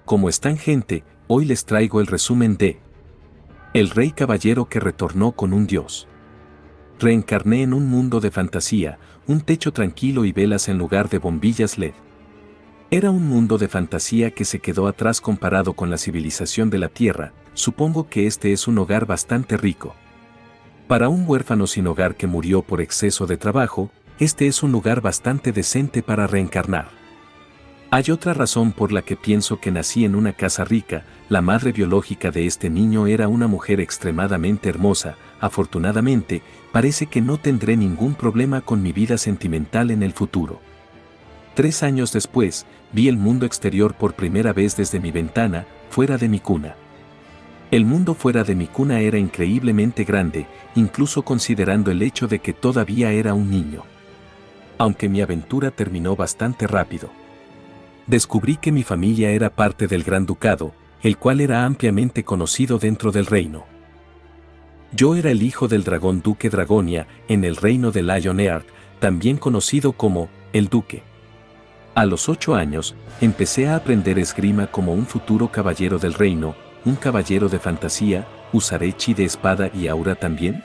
¿Cómo están, gente? Hoy les traigo el resumen de El Rey Caballero que retornó con un dios. Reencarné en un mundo de fantasía, un techo tranquilo y velas en lugar de bombillas LED. Era un mundo de fantasía que se quedó atrás comparado con la civilización de la Tierra. Supongo que este es un hogar bastante rico. Para un huérfano sin hogar que murió por exceso de trabajo, este es un lugar bastante decente para reencarnar. Hay otra razón por la que pienso que nací en una casa rica. La madre biológica de este niño era una mujer extremadamente hermosa. Afortunadamente, parece que no tendré ningún problema con mi vida sentimental en el futuro. 3 años después, vi el mundo exterior por primera vez desde mi ventana, fuera de mi cuna. El mundo fuera de mi cuna era increíblemente grande, incluso considerando el hecho de que todavía era un niño. Aunque mi aventura terminó bastante rápido. Descubrí que mi familia era parte del Gran Ducado, el cual era ampliamente conocido dentro del reino. Yo era el hijo del dragón Duque Dragonia, en el reino de Lionearth, también conocido como el Duque. A los 8 años, empecé a aprender esgrima como un futuro caballero del reino, un caballero de fantasía. ¿Usaré chi de espada y aura también?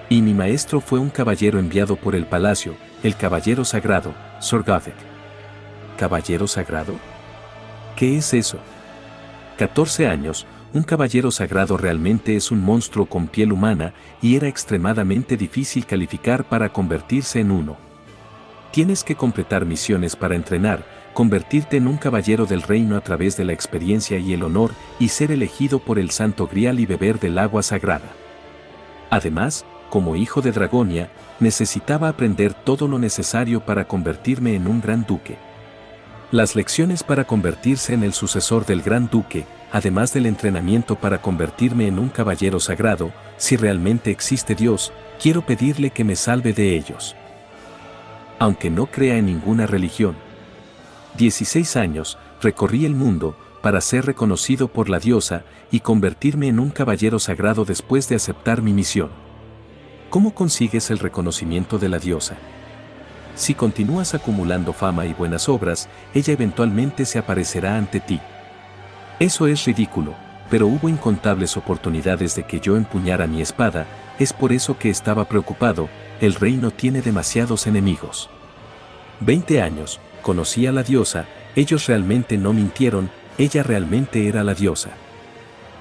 Y mi maestro fue un caballero enviado por el palacio, el caballero sagrado, Sorgathic. ¿Caballero sagrado? ¿Qué es eso? 14 años, un caballero sagrado realmente es un monstruo con piel humana y era extremadamente difícil calificar para convertirse en uno. Tienes que completar misiones para entrenar, convertirte en un caballero del reino a través de la experiencia y el honor y ser elegido por el Santo Grial y beber del agua sagrada. Además, como hijo de Dragonia, necesitaba aprender todo lo necesario para convertirme en un gran duque. Las lecciones para convertirse en el sucesor del Gran Duque, además del entrenamiento para convertirme en un caballero sagrado. Si realmente existe Dios, quiero pedirle que me salve de ellos. Aunque no crea en ninguna religión. 16 años, recorrí el mundo, para ser reconocido por la diosa, y convertirme en un caballero sagrado después de aceptar mi misión. ¿Cómo consigues el reconocimiento de la diosa? Si continúas acumulando fama y buenas obras, ella eventualmente se aparecerá ante ti. Eso es ridículo, pero hubo incontables oportunidades de que yo empuñara mi espada. Es por eso que estaba preocupado. El reino tiene demasiados enemigos. 20 años, conocí a la diosa. Ellos realmente no mintieron, ella realmente era la diosa.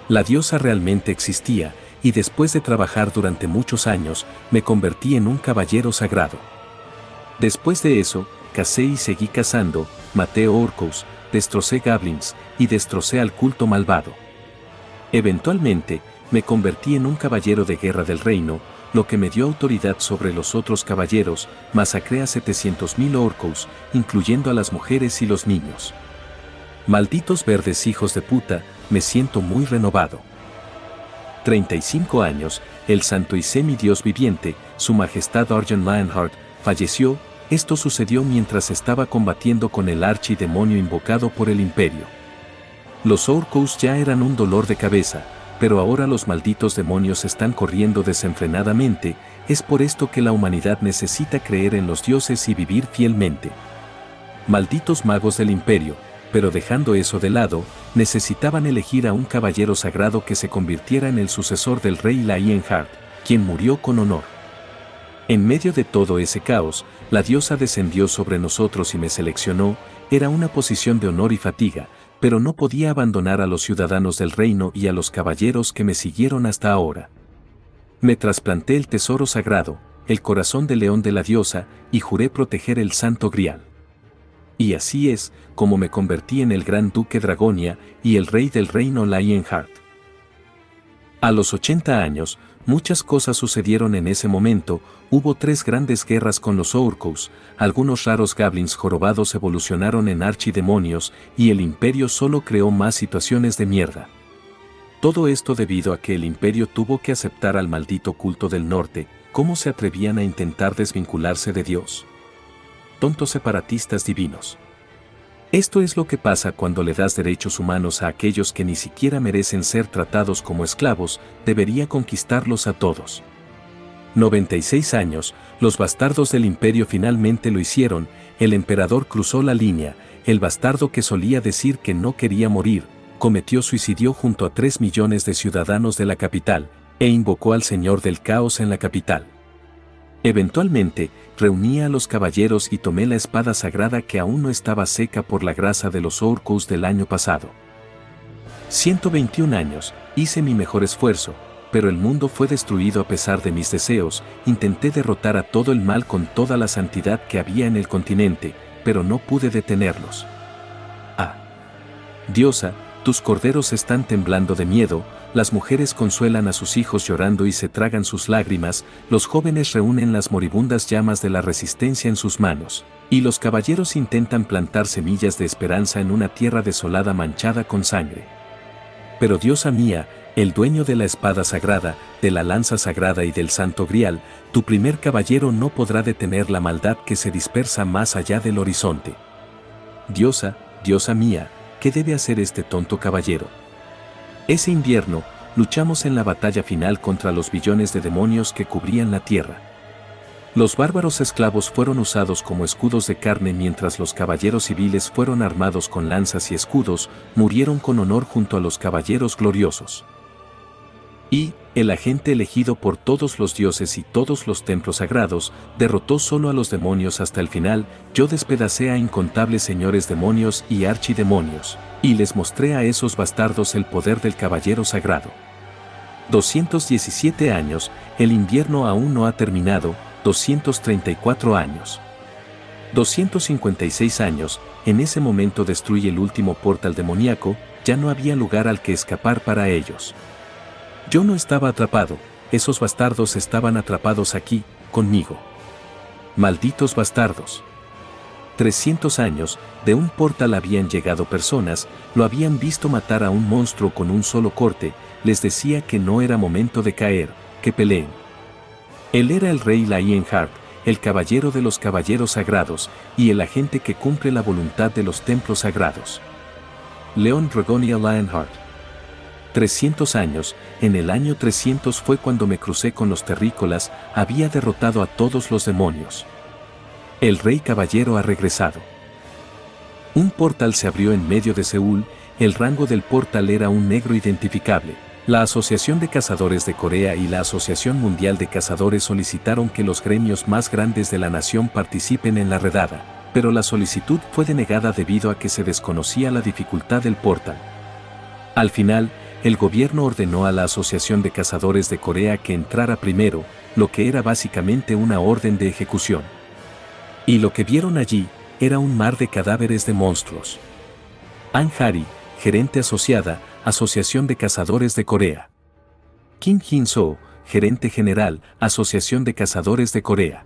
La diosa realmente existía, y después de trabajar durante muchos años, me convertí en un caballero sagrado. Después de eso, cacé y seguí cazando, maté orcos, destrocé goblins, y destrocé al culto malvado. Eventualmente, me convertí en un caballero de guerra del reino, lo que me dio autoridad sobre los otros caballeros. Masacré a 700.000 orcos, incluyendo a las mujeres y los niños. Malditos verdes hijos de puta, me siento muy renovado. 35 años, el santo y semidios viviente, su majestad Arjen Lionheart, falleció. Esto sucedió mientras estaba combatiendo con el archidemonio invocado por el imperio. Los orcos ya eran un dolor de cabeza, pero ahora los malditos demonios están corriendo desenfrenadamente. Es por esto que la humanidad necesita creer en los dioses y vivir fielmente. Malditos magos del imperio, pero dejando eso de lado, necesitaban elegir a un caballero sagrado que se convirtiera en el sucesor del rey Lionheart, quien murió con honor. En medio de todo ese caos, la diosa descendió sobre nosotros y me seleccionó. Era una posición de honor y fatiga, pero no podía abandonar a los ciudadanos del reino y a los caballeros que me siguieron hasta ahora. Me trasplanté el tesoro sagrado, el corazón de león de la diosa, y juré proteger el Santo Grial. Y así es como me convertí en el Gran Duque Dragonia y el rey del reino Lionheart. A los 80 años, muchas cosas sucedieron en ese momento. Hubo 3 grandes guerras con los orcos, algunos raros goblins jorobados evolucionaron en archidemonios, y el imperio solo creó más situaciones de mierda. Todo esto debido a que el imperio tuvo que aceptar al maldito culto del norte. ¿Cómo se atrevían a intentar desvincularse de Dios? Tontos separatistas divinos. Esto es lo que pasa cuando le das derechos humanos a aquellos que ni siquiera merecen ser tratados como esclavos. Debería conquistarlos a todos. 96 años, los bastardos del imperio finalmente lo hicieron. El emperador cruzó la línea, el bastardo que solía decir que no quería morir, cometió suicidio junto a 3 millones de ciudadanos de la capital, e invocó al Señor del Caos en la capital. Eventualmente, reuní a los caballeros y tomé la espada sagrada que aún no estaba seca por la grasa de los Orcus del año pasado. 121 años, hice mi mejor esfuerzo, pero el mundo fue destruido a pesar de mis deseos. Intenté derrotar a todo el mal con toda la santidad que había en el continente, pero no pude detenerlos. Ah, diosa, tus corderos están temblando de miedo, las mujeres consuelan a sus hijos llorando y se tragan sus lágrimas, los jóvenes reúnen las moribundas llamas de la resistencia en sus manos, y los caballeros intentan plantar semillas de esperanza en una tierra desolada manchada con sangre. Pero diosa mía, el dueño de la espada sagrada, de la lanza sagrada y del santo grial, tu primer caballero no podrá detener la maldad que se dispersa más allá del horizonte. Diosa, diosa mía, ¿qué debe hacer este tonto caballero? Ese invierno, luchamos en la batalla final contra los billones de demonios que cubrían la tierra. Los bárbaros esclavos fueron usados como escudos de carne mientras los caballeros civiles fueron armados con lanzas y escudos, murieron con honor junto a los caballeros gloriosos. Y, el agente elegido por todos los dioses y todos los templos sagrados, derrotó solo a los demonios hasta el final. Yo despedacé a incontables señores demonios y archidemonios, y les mostré a esos bastardos el poder del caballero sagrado. 217 años, el invierno aún no ha terminado, 234 años. 256 años, en ese momento destruye el último portal demoníaco, ya no había lugar al que escapar para ellos. Yo no estaba atrapado, esos bastardos estaban atrapados aquí, conmigo. Malditos bastardos. 300 años, de un portal habían llegado personas, lo habían visto matar a un monstruo con un solo corte, les decía que no era momento de caer, que peleen. Él era el rey Lionheart, el caballero de los caballeros sagrados, y el agente que cumple la voluntad de los templos sagrados. Leon Dragonia Lionheart. 300 años, en el año 300 fue cuando me crucé con los terrícolas, había derrotado a todos los demonios. El rey caballero ha regresado. Un portal se abrió en medio de Seúl, el rango del portal era un negro identificable. La Asociación de Cazadores de Corea y la Asociación Mundial de Cazadores solicitaron que los gremios más grandes de la nación participen en la redada, pero la solicitud fue denegada debido a que se desconocía la dificultad del portal. Al final, el gobierno ordenó a la Asociación de Cazadores de Corea que entrara primero, lo que era básicamente una orden de ejecución. Y lo que vieron allí era un mar de cadáveres de monstruos. An Hari, gerente asociada, Asociación de Cazadores de Corea. Kim Jin-soo, gerente general, Asociación de Cazadores de Corea.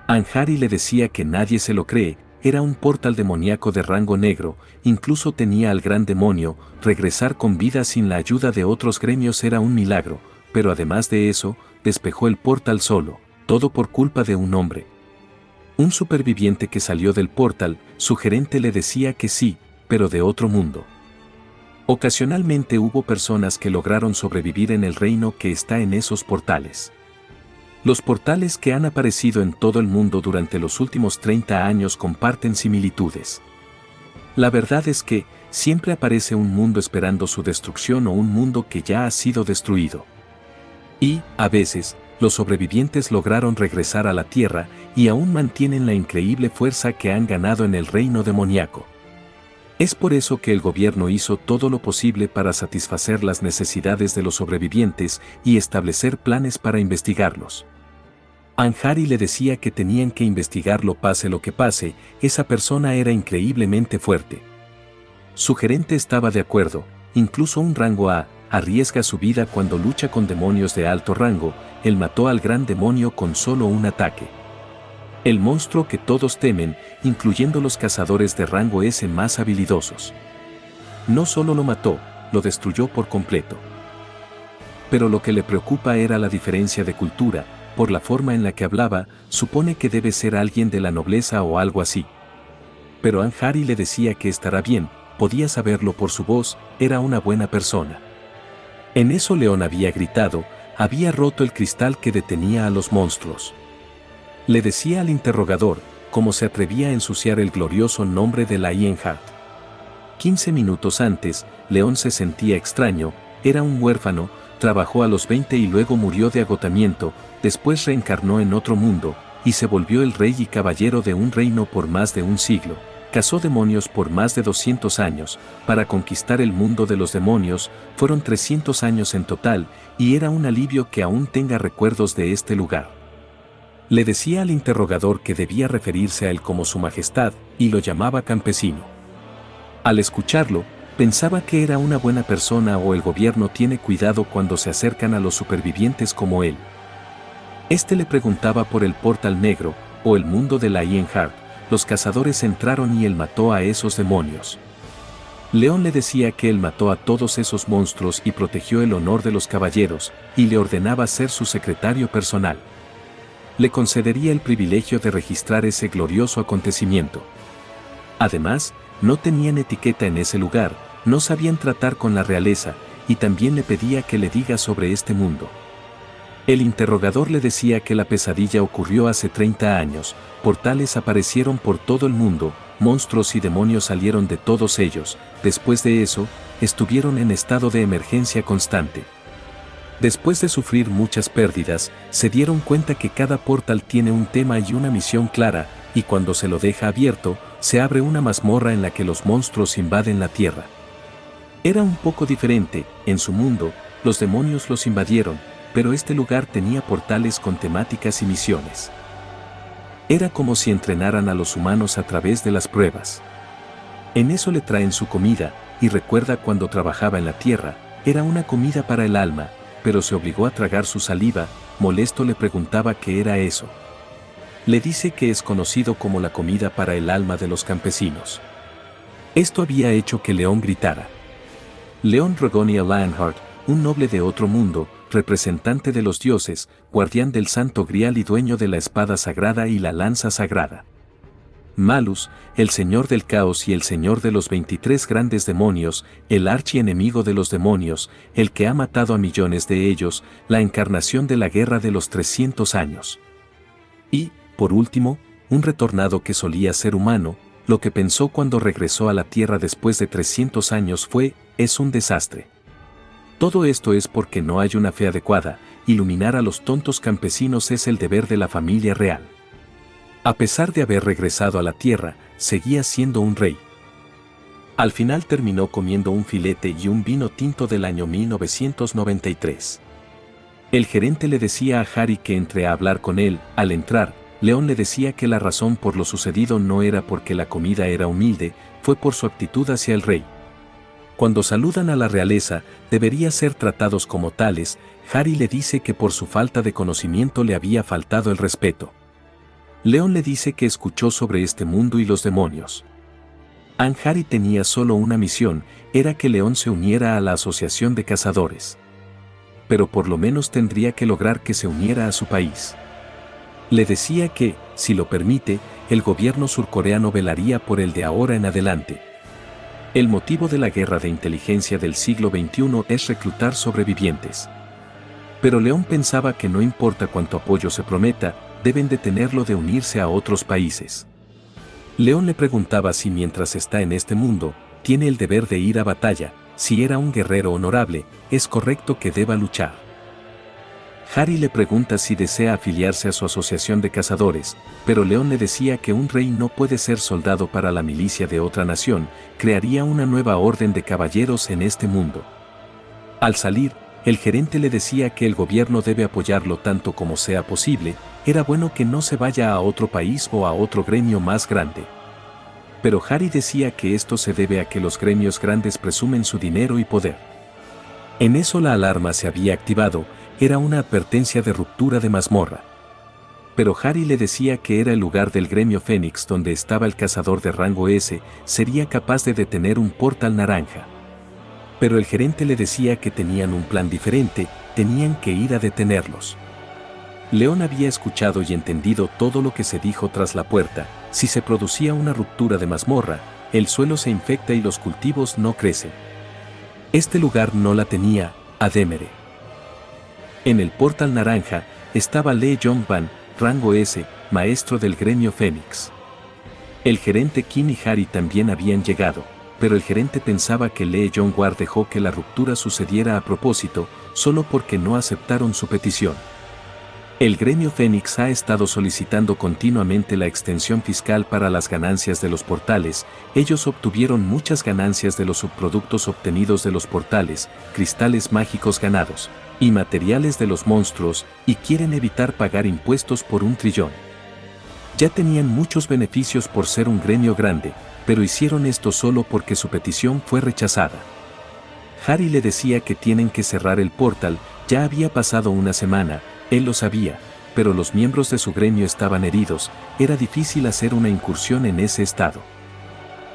An Hari le decía que nadie se lo cree, era un portal demoníaco de rango negro, incluso tenía al gran demonio, regresar con vida sin la ayuda de otros gremios era un milagro, pero además de eso, despejó el portal solo, todo por culpa de un hombre. Un superviviente que salió del portal, su gerente le decía que sí, pero de otro mundo. Ocasionalmente hubo personas que lograron sobrevivir en el reino que está en esos portales. Los portales que han aparecido en todo el mundo durante los últimos 30 años comparten similitudes. La verdad es que, siempre aparece un mundo esperando su destrucción o un mundo que ya ha sido destruido. Y, a veces, los sobrevivientes lograron regresar a la Tierra y aún mantienen la increíble fuerza que han ganado en el reino demoníaco. Es por eso que el gobierno hizo todo lo posible para satisfacer las necesidades de los sobrevivientes y establecer planes para investigarlos. An Hari le decía que tenían que investigarlo pase lo que pase, esa persona era increíblemente fuerte. Su gerente estaba de acuerdo, incluso un rango A, arriesga su vida cuando lucha con demonios de alto rango, él mató al gran demonio con solo un ataque. El monstruo que todos temen, incluyendo los cazadores de rango S más habilidosos. No solo lo mató, lo destruyó por completo. Pero lo que le preocupa era la diferencia de cultura, por la forma en la que hablaba, supone que debe ser alguien de la nobleza o algo así. Pero An Hari le decía que estará bien, podía saberlo por su voz, era una buena persona. En eso León había gritado, había roto el cristal que detenía a los monstruos. Le decía al interrogador, ¿cómo se atrevía a ensuciar el glorioso nombre de la Lionheart? 15 minutos antes, León se sentía extraño, era un huérfano, trabajó a los 20 y luego murió de agotamiento, después reencarnó en otro mundo, y se volvió el rey y caballero de un reino por más de un siglo. Cazó demonios por más de 200 años, para conquistar el mundo de los demonios, fueron 300 años en total, y era un alivio que aún tenga recuerdos de este lugar. Le decía al interrogador que debía referirse a él como su majestad, y lo llamaba campesino. Al escucharlo, pensaba que era una buena persona o el gobierno tiene cuidado cuando se acercan a los supervivientes como él. Este le preguntaba por el portal negro, o el mundo de la Lionheart. Los cazadores entraron y él mató a esos demonios. León le decía que él mató a todos esos monstruos y protegió el honor de los caballeros, y le ordenaba ser su secretario personal. Le concedería el privilegio de registrar ese glorioso acontecimiento. Además, no tenían etiqueta en ese lugar, no sabían tratar con la realeza, y también le pedía que le diga sobre este mundo. El interrogador le decía que la pesadilla ocurrió hace 30 años, portales aparecieron por todo el mundo, monstruos y demonios salieron de todos ellos, después de eso, estuvieron en estado de emergencia constante. Después de sufrir muchas pérdidas, se dieron cuenta que cada portal tiene un tema y una misión clara, y cuando se lo deja abierto, se abre una mazmorra en la que los monstruos invaden la tierra. Era un poco diferente, en su mundo, los demonios los invadieron, pero este lugar tenía portales con temáticas y misiones. Era como si entrenaran a los humanos a través de las pruebas. En eso le traen su comida, y recuerda cuando trabajaba en la tierra, era una comida para el alma, pero se obligó a tragar su saliva, molesto le preguntaba qué era eso. Le dice que es conocido como la comida para el alma de los campesinos. Esto había hecho que León gritara. León Rogonia Lionheart, un noble de otro mundo, representante de los dioses, guardián del santo grial y dueño de la espada sagrada y la lanza sagrada. Malus, el señor del caos y el señor de los 23 grandes demonios, el archienemigo de los demonios, el que ha matado a millones de ellos, la encarnación de la guerra de los 300 años. Y, por último, un retornado que solía ser humano, lo que pensó cuando regresó a la tierra después de 300 años fue, es un desastre. Todo esto es porque no hay una fe adecuada, iluminar a los tontos campesinos es el deber de la familia real. A pesar de haber regresado a la tierra, seguía siendo un rey. Al final terminó comiendo un filete y un vino tinto del año 1993. El gerente le decía a Harry que entre a hablar con él. Al entrar, León le decía que la razón por lo sucedido no era porque la comida era humilde, fue por su actitud hacia el rey. Cuando saludan a la realeza, debería ser tratados como tales. Harry le dice que por su falta de conocimiento le había faltado el respeto. León le dice que escuchó sobre este mundo y los demonios. Harry tenía solo una misión, era que León se uniera a la asociación de cazadores. Pero por lo menos tendría que lograr que se uniera a su país. Le decía que, si lo permite, el gobierno surcoreano velaría por él de ahora en adelante. El motivo de la guerra de inteligencia del siglo XXI es reclutar sobrevivientes. Pero León pensaba que no importa cuánto apoyo se prometa, deben detenerlo de unirse a otros países. León le preguntaba si mientras está en este mundo, tiene el deber de ir a batalla, si era un guerrero honorable, es correcto que deba luchar. Harry le pregunta si desea afiliarse a su asociación de cazadores, pero León le decía que un rey no puede ser soldado para la milicia de otra nación, crearía una nueva orden de caballeros en este mundo. Al salir, el gerente le decía que el gobierno debe apoyarlo tanto como sea posible, era bueno que no se vaya a otro país o a otro gremio más grande. Pero Harry decía que esto se debe a que los gremios grandes presumen su dinero y poder. En eso la alarma se había activado, era una advertencia de ruptura de mazmorra. Pero Harry le decía que era el lugar del gremio Fénix donde estaba el cazador de rango S, sería capaz de detener un portal naranja. Pero el gerente le decía que tenían un plan diferente, tenían que ir a detenerlos. León había escuchado y entendido todo lo que se dijo tras la puerta, si se producía una ruptura de mazmorra, el suelo se infecta y los cultivos no crecen. Este lugar no la tenía, Ademere. En el portal naranja, estaba Lee Jong-ban, rango S, maestro del gremio Fénix. El gerente Kim y Harry también habían llegado, pero el gerente pensaba que Lee Jong-won dejó que la ruptura sucediera a propósito, solo porque no aceptaron su petición. El gremio Fénix ha estado solicitando continuamente la extensión fiscal para las ganancias de los portales. Ellos obtuvieron muchas ganancias de los subproductos obtenidos de los portales, cristales mágicos ganados, y materiales de los monstruos, y quieren evitar pagar impuestos por 1 trillón. Ya tenían muchos beneficios por ser un gremio grande, pero hicieron esto solo porque su petición fue rechazada. Harry le decía que tienen que cerrar el portal. Ya había pasado una semana, él lo sabía, pero los miembros de su gremio estaban heridos, era difícil hacer una incursión en ese estado.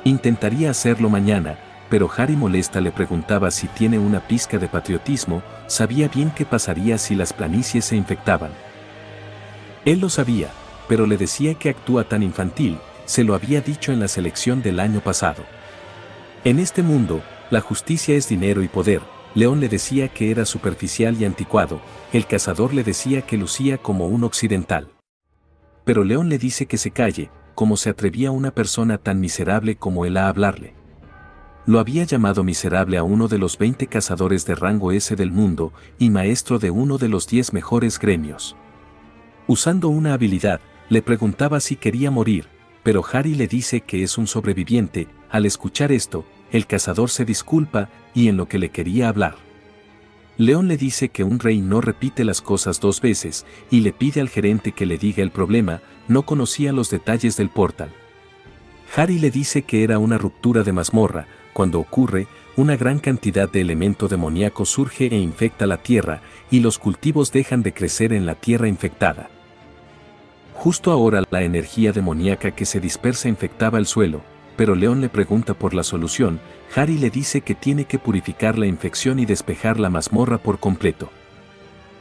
Intentaría hacerlo mañana, pero Harry molesta le preguntaba si tiene una pizca de patriotismo, sabía bien qué pasaría si las planicies se infectaban. Él lo sabía, pero le decía que actúa tan infantil, se lo había dicho en la selección del año pasado. En este mundo, la justicia es dinero y poder. León le decía que era superficial y anticuado, el cazador le decía que lucía como un occidental. Pero León le dice que se calle, como se atrevía una persona tan miserable como él a hablarle. Lo había llamado miserable a uno de los 20 cazadores de rango S del mundo y maestro de uno de los 10 mejores gremios. Usando una habilidad, le preguntaba si quería morir, pero Harry le dice que es un sobreviviente. Al escuchar esto, el cazador se disculpa y en lo que le quería hablar. León le dice que un rey no repite las cosas 2 veces y le pide al gerente que le diga el problema. No conocía los detalles del portal. Harry le dice que era una ruptura de mazmorra. Cuando ocurre, una gran cantidad de elemento demoníaco surge e infecta la tierra, y los cultivos dejan de crecer en la tierra infectada. Justo ahora la energía demoníaca que se dispersa infectaba el suelo, pero León le pregunta por la solución. Harry le dice que tiene que purificar la infección y despejar la mazmorra por completo.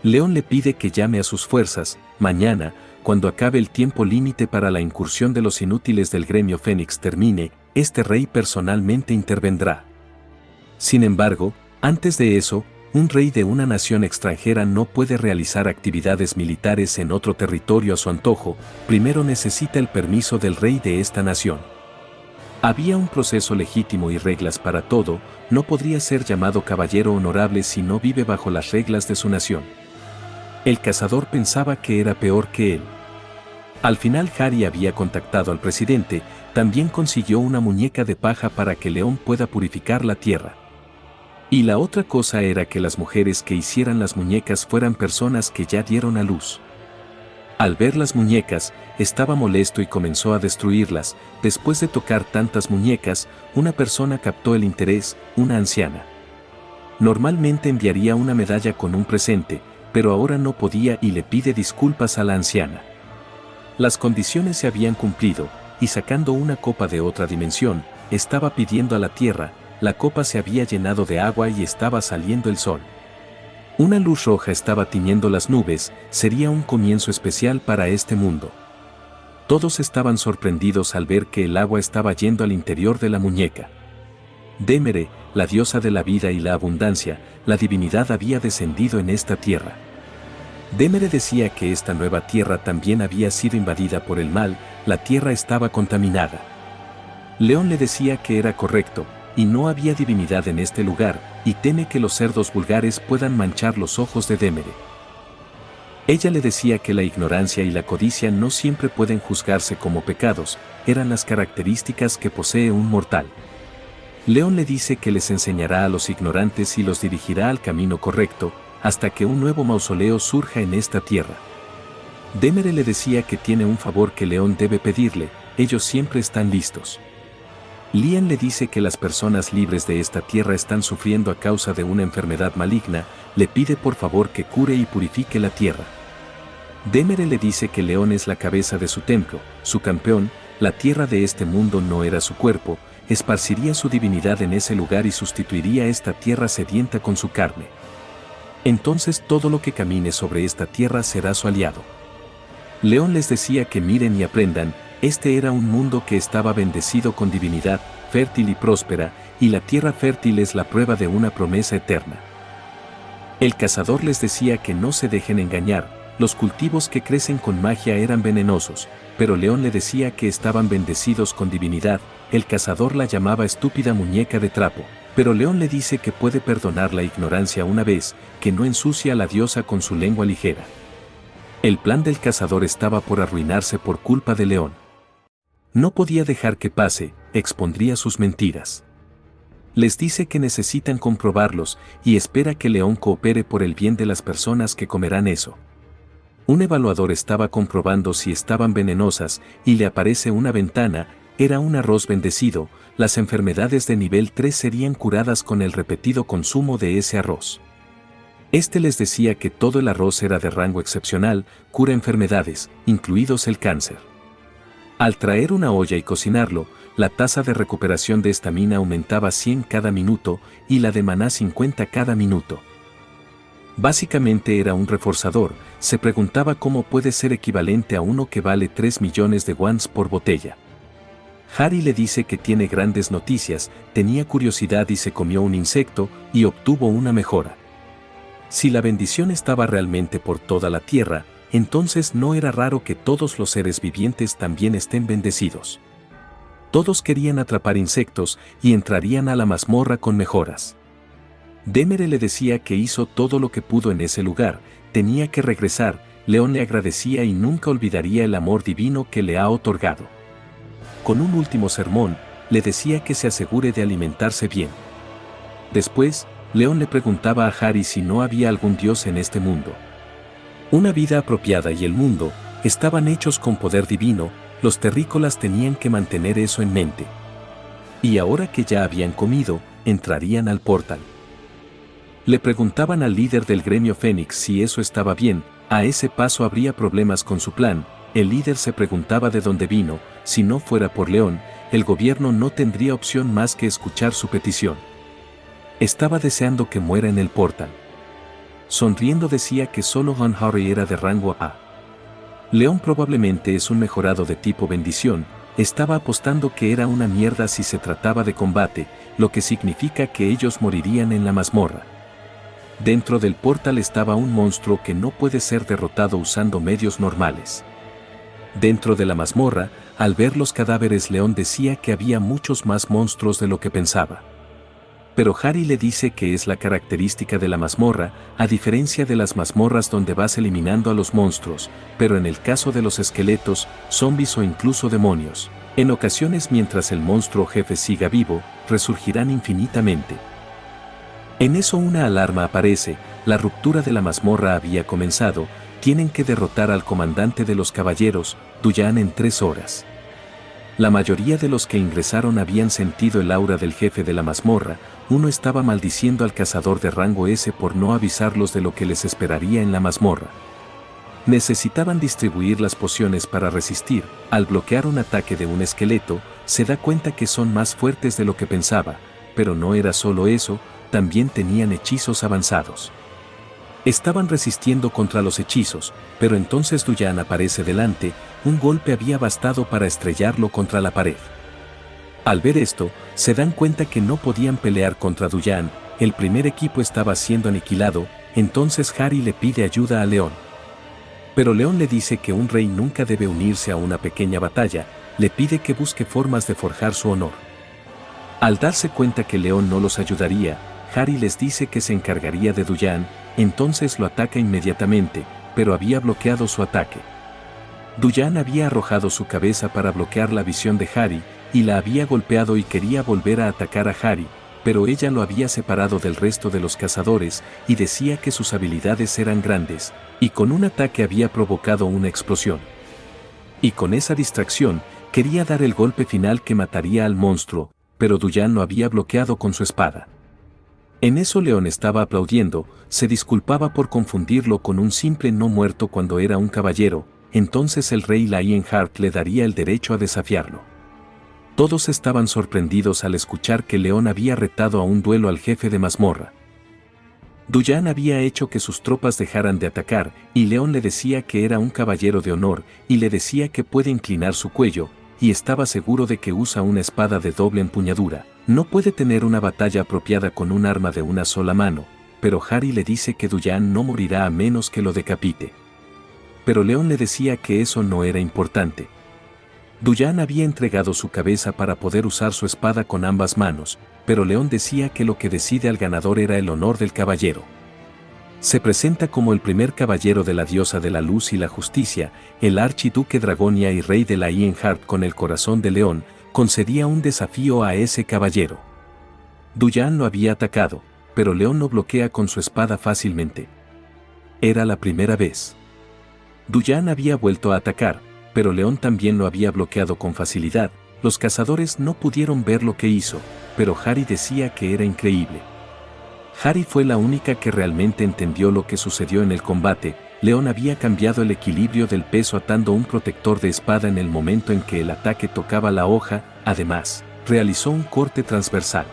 León le pide que llame a sus fuerzas. Mañana, cuando acabe el tiempo límite para la incursión de los inútiles del gremio Fénix termine, este rey personalmente intervendrá. Sin embargo, antes de eso, un rey de una nación extranjera no puede realizar actividades militares en otro territorio a su antojo, primero necesita el permiso del rey de esta nación. Había un proceso legítimo y reglas para todo. No podría ser llamado caballero honorable si no vive bajo las reglas de su nación. El cazador pensaba que era peor que él. Al final Harry había contactado al presidente, también consiguió una muñeca de paja para que León pueda purificar la tierra. Y la otra cosa era que las mujeres que hicieran las muñecas fueran personas que ya dieron a luz. Al ver las muñecas, estaba molesto y comenzó a destruirlas. Después de tocar tantas muñecas, una persona captó el interés, una anciana. Normalmente enviaría una medalla con un presente, pero ahora no podía y le pide disculpas a la anciana. Las condiciones se habían cumplido, y sacando una copa de otra dimensión, estaba pidiendo a la tierra. La copa se había llenado de agua y estaba saliendo el sol. Una luz roja estaba tiñendo las nubes, sería un comienzo especial para este mundo. Todos estaban sorprendidos al ver que el agua estaba yendo al interior de la muñeca. Demere, la diosa de la vida y la abundancia, la divinidad había descendido en esta tierra. Demere decía que esta nueva tierra también había sido invadida por el mal, la tierra estaba contaminada. León le decía que era correcto, y no había divinidad en este lugar, y teme que los cerdos vulgares puedan manchar los ojos de Demere. Ella le decía que la ignorancia y la codicia no siempre pueden juzgarse como pecados, eran las características que posee un mortal. León le dice que les enseñará a los ignorantes y los dirigirá al camino correcto, hasta que un nuevo mausoleo surja en esta tierra. Demere le decía que tiene un favor que León debe pedirle, ellos siempre están listos. Lian le dice que las personas libres de esta tierra están sufriendo a causa de una enfermedad maligna, le pide por favor que cure y purifique la tierra. Demere le dice que León es la cabeza de su templo, su campeón, la tierra de este mundo no era su cuerpo, esparciría su divinidad en ese lugar y sustituiría esta tierra sedienta con su carne. Entonces todo lo que camine sobre esta tierra será su aliado. León les decía que miren y aprendan, este era un mundo que estaba bendecido con divinidad, fértil y próspera, y la tierra fértil es la prueba de una promesa eterna. El cazador les decía que no se dejen engañar, los cultivos que crecen con magia eran venenosos, pero León le decía que estaban bendecidos con divinidad. El cazador la llamaba estúpida muñeca de trapo, pero León le dice que puede perdonar la ignorancia una vez, que no ensucia a la diosa con su lengua ligera. El plan del cazador estaba por arruinarse por culpa de León. No podía dejar que pase, expondría sus mentiras. Les dice que necesitan comprobarlos y espera que León coopere por el bien de las personas que comerán eso. Un evaluador estaba comprobando si estaban venenosas y le aparece una ventana, era un arroz bendecido, las enfermedades de nivel 3 serían curadas con el repetido consumo de ese arroz. Este les decía que todo el arroz era de rango excepcional, cura enfermedades, incluidos el cáncer. Al traer una olla y cocinarlo, la tasa de recuperación de estamina aumentaba 100 cada minuto y la de maná 50 cada minuto. Básicamente era un reforzador, se preguntaba cómo puede ser equivalente a uno que vale 3 millones de wons por botella. Harry le dice que tiene grandes noticias, tenía curiosidad y se comió un insecto y obtuvo una mejora. Si la bendición estaba realmente por toda la tierra, entonces no era raro que todos los seres vivientes también estén bendecidos. Todos querían atrapar insectos y entrarían a la mazmorra con mejoras. Demere le decía que hizo todo lo que pudo en ese lugar, tenía que regresar. León le agradecía y nunca olvidaría el amor divino que le ha otorgado. Con un último sermón, le decía que se asegure de alimentarse bien. Después, León le preguntaba a Harry si no había algún dios en este mundo. Una vida apropiada y el mundo estaban hechos con poder divino, los terrícolas tenían que mantener eso en mente. Y ahora que ya habían comido, entrarían al portal. Le preguntaban al líder del gremio Fénix si eso estaba bien, a ese paso habría problemas con su plan. El líder se preguntaba de dónde vino, si no fuera por León, el gobierno no tendría opción más que escuchar su petición. Estaba deseando que muera en el portal. Sonriendo decía que solo Van Harry era de rango A. León probablemente es un mejorado de tipo bendición, estaba apostando que era una mierda si se trataba de combate, lo que significa que ellos morirían en la mazmorra. Dentro del portal estaba un monstruo que no puede ser derrotado usando medios normales. Dentro de la mazmorra, al ver los cadáveres, León decía que había muchos más monstruos de lo que pensaba. Pero Harry le dice que es la característica de la mazmorra, a diferencia de las mazmorras donde vas eliminando a los monstruos, pero en el caso de los esqueletos, zombies o incluso demonios, en ocasiones mientras el monstruo jefe siga vivo, resurgirán infinitamente. En eso una alarma aparece, la ruptura de la mazmorra había comenzado, tienen que derrotar al comandante de los caballeros, Duyan, en 3 horas. La mayoría de los que ingresaron habían sentido el aura del jefe de la mazmorra, uno estaba maldiciendo al cazador de rango S por no avisarlos de lo que les esperaría en la mazmorra. Necesitaban distribuir las pociones para resistir, al bloquear un ataque de un esqueleto, se da cuenta que son más fuertes de lo que pensaba, pero no era solo eso, también tenían hechizos avanzados. Estaban resistiendo contra los hechizos, pero entonces Duyan aparece delante, un golpe había bastado para estrellarlo contra la pared. Al ver esto, se dan cuenta que no podían pelear contra Duyan, el primer equipo estaba siendo aniquilado, entonces Harry le pide ayuda a León. Pero León le dice que un rey nunca debe unirse a una pequeña batalla, le pide que busque formas de forjar su honor. Al darse cuenta que León no los ayudaría, Harry les dice que se encargaría de Duyan, entonces lo ataca inmediatamente, pero había bloqueado su ataque. Duyan había arrojado su cabeza para bloquear la visión de Harry, y la había golpeado y quería volver a atacar a Harry, pero ella lo había separado del resto de los cazadores y decía que sus habilidades eran grandes, y con un ataque había provocado una explosión. Y con esa distracción, quería dar el golpe final que mataría al monstruo, pero Duyan lo había bloqueado con su espada. En eso León estaba aplaudiendo, se disculpaba por confundirlo con un simple no muerto cuando era un caballero, entonces el rey Lionheart le daría el derecho a desafiarlo. Todos estaban sorprendidos al escuchar que León había retado a un duelo al jefe de mazmorra. Duyan había hecho que sus tropas dejaran de atacar, y León le decía que era un caballero de honor, y le decía que puede inclinar su cuello, y estaba seguro de que usa una espada de doble empuñadura. No puede tener una batalla apropiada con un arma de una sola mano, pero Harry le dice que Duyan no morirá a menos que lo decapite. pero León le decía que eso no era importante. Duyan había entregado su cabeza para poder usar su espada con ambas manos, pero León decía que lo que decide al ganador era el honor del caballero. Se presenta como el primer caballero de la diosa de la luz y la justicia, el archiduque Dragonia y rey de la Ironheart con el corazón de león, concedía un desafío a ese caballero. Duyan lo había atacado, pero León lo bloquea con su espada fácilmente. Era la primera vez. Duyan había vuelto a atacar, pero León también lo había bloqueado con facilidad. Los cazadores no pudieron ver lo que hizo, pero Harry decía que era increíble. Harry fue la única que realmente entendió lo que sucedió en el combate. León había cambiado el equilibrio del peso atando un protector de espada en el momento en que el ataque tocaba la hoja. Además, realizó un corte transversal.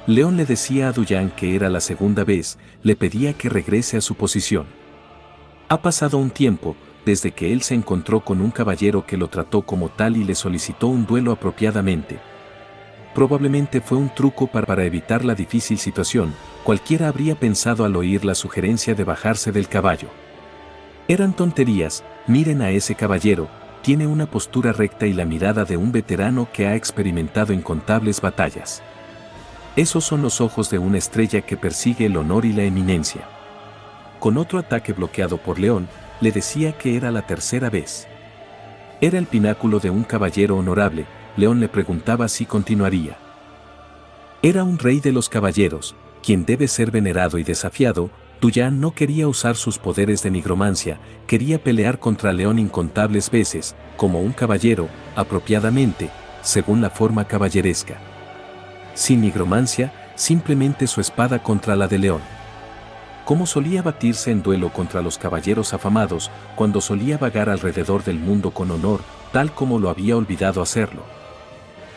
León le decía a Duyan que era la segunda vez, le pedía que regrese a su posición. Ha pasado un tiempo, desde que él se encontró con un caballero que lo trató como tal y le solicitó un duelo apropiadamente. Probablemente fue un truco para evitar la difícil situación, cualquiera habría pensado al oír la sugerencia de bajarse del caballo. Eran tonterías, miren a ese caballero, tiene una postura recta y la mirada de un veterano que ha experimentado incontables batallas. Esos son los ojos de una estrella que persigue el honor y la eminencia. Con otro ataque bloqueado por León, le decía que era la tercera vez. Era el pináculo de un caballero honorable. León le preguntaba si continuaría. Era un rey de los caballeros, quien debe ser venerado y desafiado. Duyan no quería usar sus poderes de nigromancia, quería pelear contra León incontables veces, como un caballero, apropiadamente, según la forma caballeresca. Sin nigromancia, simplemente su espada contra la de León. Como solía batirse en duelo contra los caballeros afamados, cuando solía vagar alrededor del mundo con honor, tal como lo había olvidado hacerlo.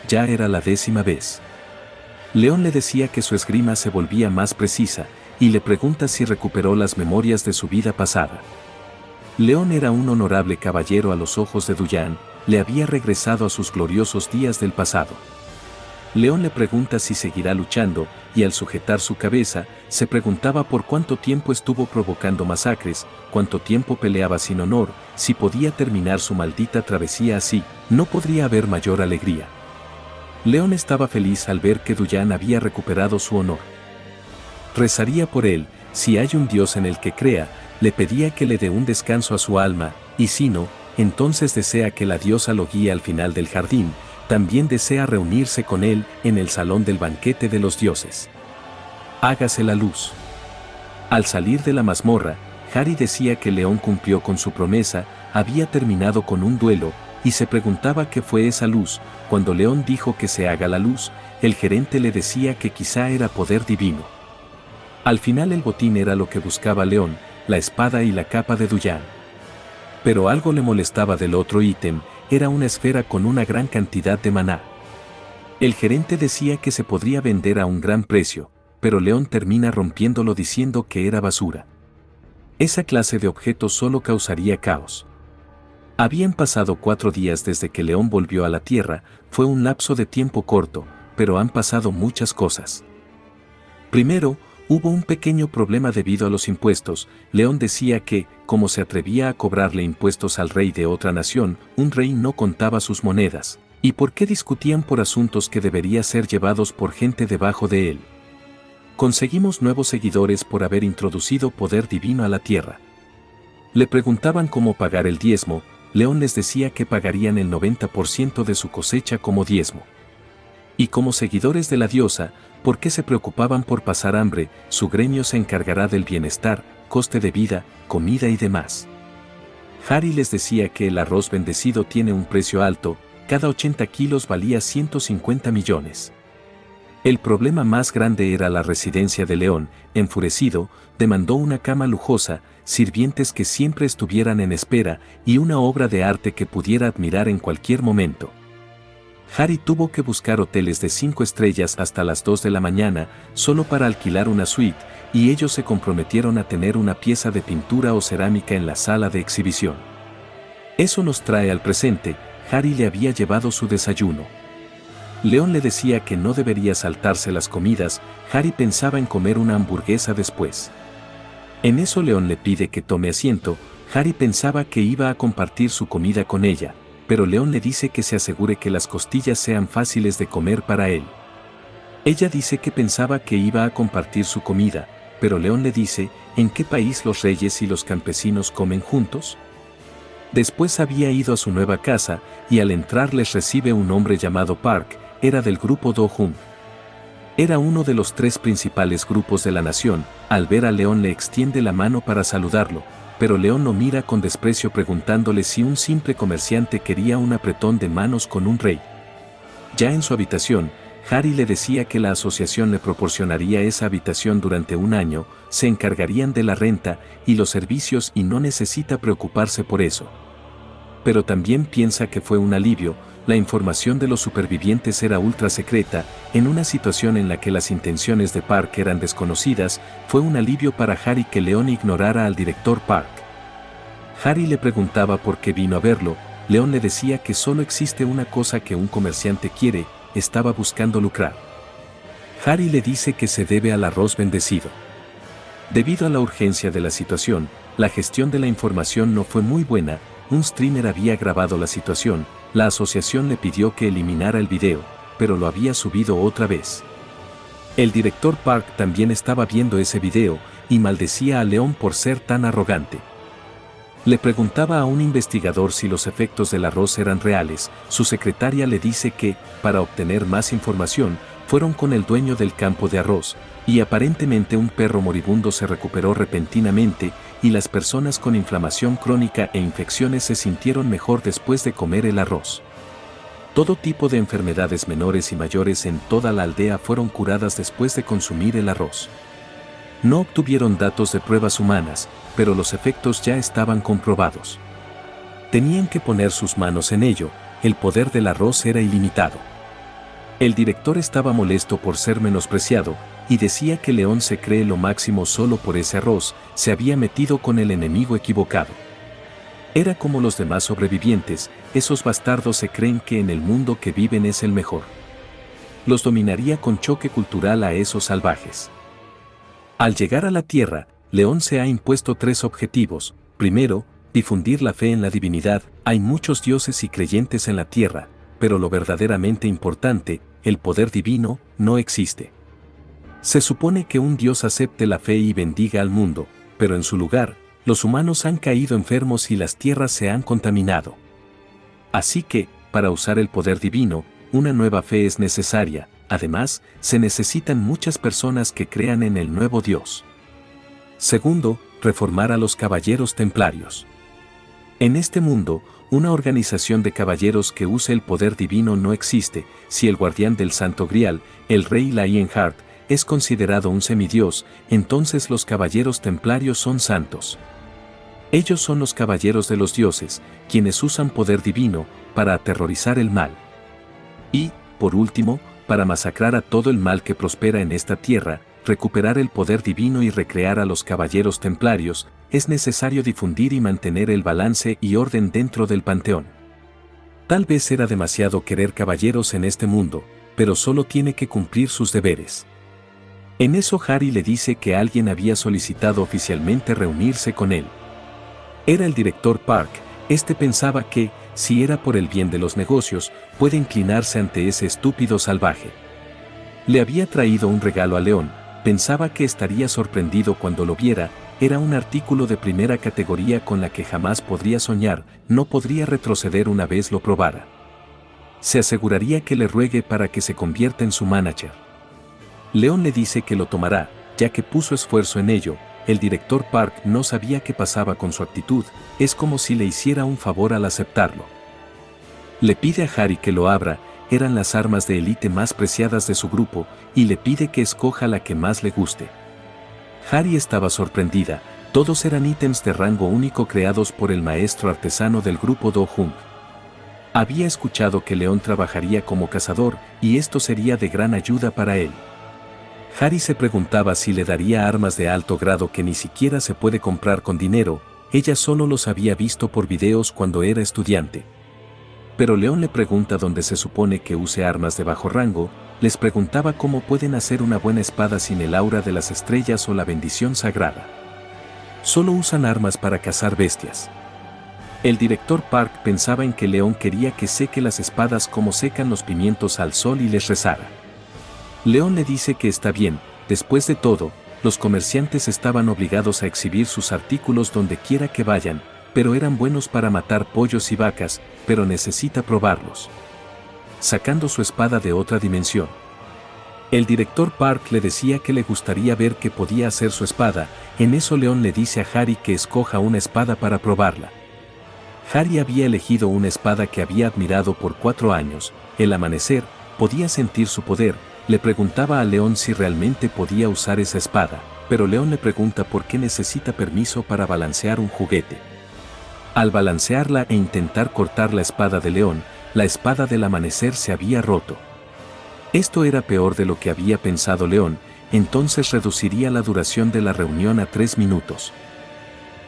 Ya era la 10ª vez. León le decía que su esgrima se volvía más precisa, y le pregunta si recuperó las memorias de su vida pasada. León era un honorable caballero a los ojos de Duyan, le había regresado a sus gloriosos días del pasado. León le pregunta si seguirá luchando, y al sujetar su cabeza, se preguntaba por cuánto tiempo estuvo provocando masacres, cuánto tiempo peleaba sin honor, si podía terminar su maldita travesía así, no podría haber mayor alegría. León estaba feliz al ver que Duyan había recuperado su honor. Rezaría por él, si hay un Dios en el que crea, le pedía que le dé un descanso a su alma, y si no, entonces desea que la diosa lo guíe al final del jardín. También desea reunirse con él en el salón del banquete de los dioses. Hágase la luz. Al salir de la mazmorra, Harry decía que León cumplió con su promesa, había terminado con un duelo, y se preguntaba qué fue esa luz. Cuando León dijo que se haga la luz, el gerente le decía que quizá era poder divino. Al final el botín era lo que buscaba León, la espada y la capa de Duyan. Pero algo le molestaba del otro ítem. Era una esfera con una gran cantidad de maná. El gerente decía que se podría vender a un gran precio, pero León termina rompiéndolo diciendo que era basura. Esa clase de objeto solo causaría caos. Habían pasado 4 días desde que León volvió a la Tierra, fue un lapso de tiempo corto, pero han pasado muchas cosas. Primero, hubo un pequeño problema debido a los impuestos. León decía que, como se atrevía a cobrarle impuestos al rey de otra nación, un rey no contaba sus monedas, y por qué discutían por asuntos que deberían ser llevados por gente debajo de él. Conseguimos nuevos seguidores por haber introducido poder divino a la tierra. Le preguntaban cómo pagar el diezmo. León les decía que pagarían el 90% de su cosecha como diezmo. Y como seguidores de la diosa, ¿por qué se preocupaban por pasar hambre? Su gremio se encargará del bienestar, coste de vida, comida y demás. Harry les decía que el arroz bendecido tiene un precio alto, cada 80 kilos valía 150 millones. El problema más grande era la residencia de León. Enfurecido, demandó una cama lujosa, sirvientes que siempre estuvieran en espera y una obra de arte que pudiera admirar en cualquier momento. Harry tuvo que buscar hoteles de 5 estrellas hasta las 2 de la mañana, solo para alquilar una suite, y ellos se comprometieron a tener una pieza de pintura o cerámica en la sala de exhibición. Eso nos trae al presente. Harry le había llevado su desayuno. León le decía que no debería saltarse las comidas. Harry pensaba en comer una hamburguesa después. En eso León le pide que tome asiento. Harry pensaba que iba a compartir su comida con ella, pero León le dice que se asegure que las costillas sean fáciles de comer para él. Ella dice que pensaba que iba a compartir su comida, pero León le dice, ¿en qué país los reyes y los campesinos comen juntos? Después había ido a su nueva casa, y al entrar les recibe un hombre llamado Park, era del grupo Do-Hum. Era uno de los 3 principales grupos de la nación. Al ver a León le extiende la mano para saludarlo, pero León lo mira con desprecio preguntándole si un simple comerciante quería un apretón de manos con un rey. Ya en su habitación, Harry le decía que la asociación le proporcionaría esa habitación durante un año, se encargarían de la renta y los servicios y no necesita preocuparse por eso. Pero también piensa que fue un alivio, la información de los supervivientes era ultra secreta, en una situación en la que las intenciones de Park eran desconocidas, fue un alivio para Harry que León ignorara al director Park. Harry le preguntaba por qué vino a verlo, León le decía que solo existe una cosa que un comerciante quiere, estaba buscando lucrar. Harry le dice que se debe al arroz bendecido. Debido a la urgencia de la situación, la gestión de la información no fue muy buena, un streamer había grabado la situación, la asociación le pidió que eliminara el video, pero lo había subido otra vez. El director Park también estaba viendo ese video, y maldecía a León por ser tan arrogante. Le preguntaba a un investigador si los efectos del arroz eran reales, su secretaria le dice que, para obtener más información, fueron con el dueño del campo de arroz, y aparentemente un perro moribundo se recuperó repentinamente, y las personas con inflamación crónica e infecciones se sintieron mejor después de comer el arroz. Todo tipo de enfermedades menores y mayores en toda la aldea fueron curadas después de consumir el arroz. No obtuvieron datos de pruebas humanas, pero los efectos ya estaban comprobados. Tenían que poner sus manos en ello, el poder del arroz era ilimitado. El director estaba molesto por ser menospreciado, y decía que León se cree lo máximo solo por ese arroz, se había metido con el enemigo equivocado. Era como los demás sobrevivientes, esos bastardos se creen que en el mundo que viven es el mejor. Los dominaría con choque cultural a esos salvajes. Al llegar a la Tierra, León se ha impuesto 3 objetivos. Primero, difundir la fe en la divinidad. Hay muchos dioses y creyentes en la Tierra, pero lo verdaderamente importante, el poder divino, no existe. Se supone que un dios acepte la fe y bendiga al mundo, pero en su lugar, los humanos han caído enfermos y las tierras se han contaminado. Así que, para usar el poder divino, una nueva fe es necesaria. Además, se necesitan muchas personas que crean en el nuevo Dios. Segundo, reformar a los caballeros templarios. En este mundo, una organización de caballeros que use el poder divino no existe. Si el guardián del Santo Grial, el rey Lionheart, es considerado un semidios, entonces los caballeros templarios son santos. Ellos son los caballeros de los dioses, quienes usan poder divino para aterrorizar el mal. Y, por último, para masacrar a todo el mal que prospera en esta tierra, recuperar el poder divino y recrear a los caballeros templarios, es necesario difundir y mantener el balance y orden dentro del panteón. Tal vez era demasiado querer caballeros en este mundo, pero solo tiene que cumplir sus deberes. En eso Harry le dice que alguien había solicitado oficialmente reunirse con él. Era el director Park, este pensaba que, si era por el bien de los negocios, puede inclinarse ante ese estúpido salvaje. Le había traído un regalo a León, pensaba que estaría sorprendido cuando lo viera, era un artículo de primera categoría con la que jamás podría soñar, no podría retroceder una vez lo probara. Se aseguraría que le ruegue para que se convierta en su manager. León le dice que lo tomará, ya que puso esfuerzo en ello. El director Park no sabía qué pasaba con su actitud, es como si le hiciera un favor al aceptarlo. Le pide a Harry que lo abra, eran las armas de élite más preciadas de su grupo, y le pide que escoja la que más le guste. Harry estaba sorprendida, todos eran ítems de rango único creados por el maestro artesano del grupo Do-Hum. Había escuchado que León trabajaría como cazador, y esto sería de gran ayuda para él. Harry se preguntaba si le daría armas de alto grado que ni siquiera se puede comprar con dinero, ella solo los había visto por videos cuando era estudiante. Pero León le pregunta dónde se supone que use armas de bajo rango, les preguntaba cómo pueden hacer una buena espada sin el aura de las estrellas o la bendición sagrada. Solo usan armas para cazar bestias. El director Park pensaba en que León quería que seque las espadas como secan los pimientos al sol y les rezara. León le dice que está bien, después de todo, los comerciantes estaban obligados a exhibir sus artículos donde quiera que vayan, pero eran buenos para matar pollos y vacas, pero necesita probarlos. Sacando su espada de otra dimensión. El director Park le decía que le gustaría ver qué podía hacer su espada, en eso León le dice a Harry que escoja una espada para probarla. Harry había elegido una espada que había admirado por 4 años, el amanecer, podía sentir su poder, le preguntaba a León si realmente podía usar esa espada, pero León le pregunta por qué necesita permiso para balancear un juguete. Al balancearla e intentar cortar la espada de León, la espada del amanecer se había roto. Esto era peor de lo que había pensado León, entonces reduciría la duración de la reunión a 3 minutos.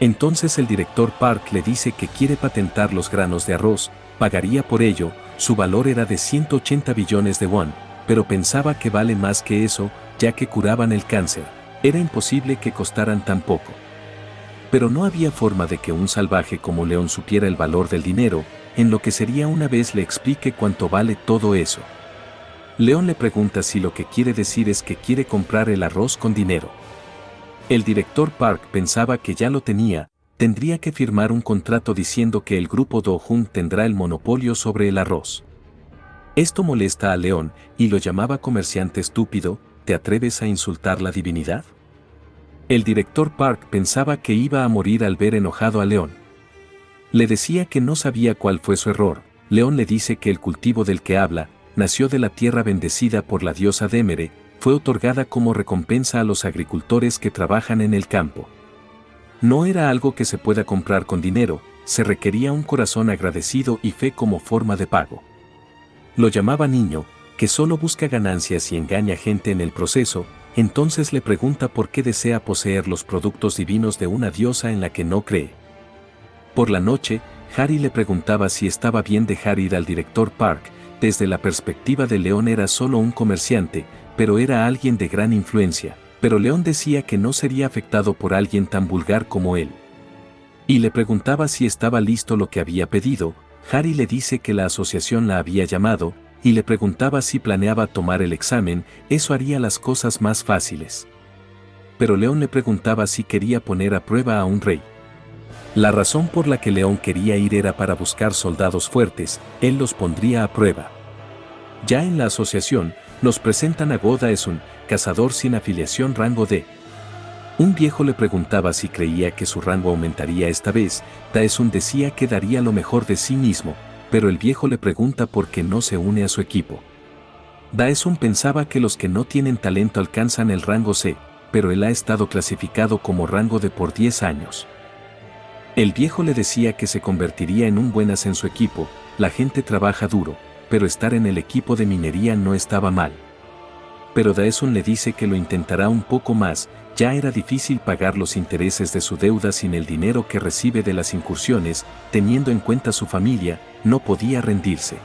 Entonces el director Park le dice que quiere patentar los granos de arroz, pagaría por ello, su valor era de 180 billones de won, pero pensaba que vale más que eso, ya que curaban el cáncer, era imposible que costaran tan poco. Pero no había forma de que un salvaje como León supiera el valor del dinero, en lo que sería una vez le explique cuánto vale todo eso. León le pregunta si lo que quiere decir es que quiere comprar el arroz con dinero. El director Park pensaba que ya lo tenía, tendría que firmar un contrato diciendo que el grupo Do-Hung tendrá el monopolio sobre el arroz. Esto molesta a León, y lo llamaba comerciante estúpido, ¿te atreves a insultar la divinidad? El director Park pensaba que iba a morir al ver enojado a León. Le decía que no sabía cuál fue su error. León le dice que el cultivo del que habla, nació de la tierra bendecida por la diosa Demere, fue otorgada como recompensa a los agricultores que trabajan en el campo. No era algo que se pueda comprar con dinero, se requería un corazón agradecido y fe como forma de pago. Lo llamaba niño, que solo busca ganancias y engaña gente en el proceso, entonces le pregunta por qué desea poseer los productos divinos de una diosa en la que no cree. Por la noche, Harry le preguntaba si estaba bien dejar ir al director Park, desde la perspectiva de León era solo un comerciante, pero era alguien de gran influencia, pero León decía que no sería afectado por alguien tan vulgar como él. Y le preguntaba si estaba listo lo que había pedido, Harry le dice que la asociación la había llamado, y le preguntaba si planeaba tomar el examen, eso haría las cosas más fáciles. Pero León le preguntaba si quería poner a prueba a un rey. La razón por la que León quería ir era para buscar soldados fuertes, él los pondría a prueba. Ya en la asociación, nos presentan a Go Daesun, cazador sin afiliación rango D. Un viejo le preguntaba si creía que su rango aumentaría esta vez, Daesun decía que daría lo mejor de sí mismo, pero el viejo le pregunta por qué no se une a su equipo. Daesun pensaba que los que no tienen talento alcanzan el rango C, pero él ha estado clasificado como rango D por 10 años. El viejo le decía que se convertiría en un buenas en su equipo, la gente trabaja duro, pero estar en el equipo de minería no estaba mal. Pero Daesun le dice que lo intentará un poco más, ya era difícil pagar los intereses de su deuda sin el dinero que recibe de las incursiones, teniendo en cuenta su familia, no podía rendirse.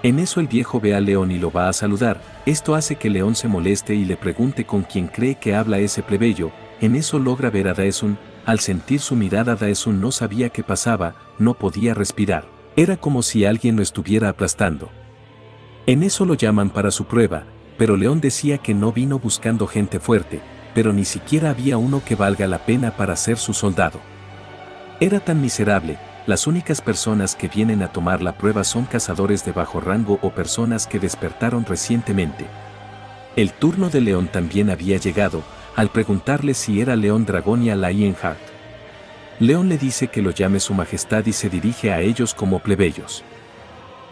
En eso el viejo ve a León y lo va a saludar, esto hace que León se moleste y le pregunte con quién cree que habla ese plebeyo, en eso logra ver a Daesun, al sentir su mirada Daesun no sabía qué pasaba, no podía respirar, era como si alguien lo estuviera aplastando. En eso lo llaman para su prueba, pero León decía que no vino buscando gente fuerte, pero ni siquiera había uno que valga la pena para ser su soldado. Era tan miserable, las únicas personas que vienen a tomar la prueba son cazadores de bajo rango o personas que despertaron recientemente. El turno de León también había llegado, al preguntarle si era León Dragonia Lionheart. León le dice que lo llame su majestad y se dirige a ellos como plebeyos.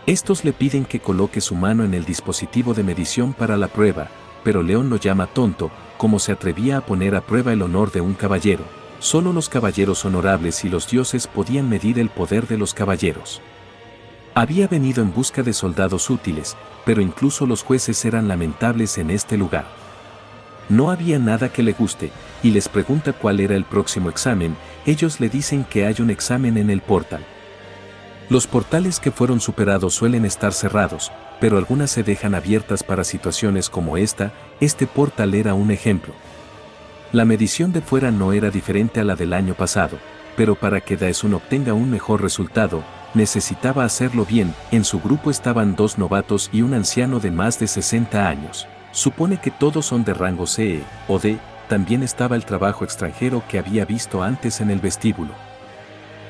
Estos le piden que coloque su mano en el dispositivo de medición para la prueba, pero León lo llama tonto, como se atrevía a poner a prueba el honor de un caballero. Solo los caballeros honorables y los dioses podían medir el poder de los caballeros. Había venido en busca de soldados útiles, pero incluso los jueces eran lamentables en este lugar. No había nada que le guste, y les pregunta cuál era el próximo examen, ellos le dicen que hay un examen en el portal. Los portales que fueron superados suelen estar cerrados, pero algunas se dejan abiertas para situaciones como esta, este portal era un ejemplo. La medición de fuera no era diferente a la del año pasado, pero para que Daesun obtenga un mejor resultado, necesitaba hacerlo bien. En su grupo estaban 2 novatos y un anciano de más de 60 años. Supone que todos son de rango CE o D. También estaba el trabajo extranjero que había visto antes en el vestíbulo.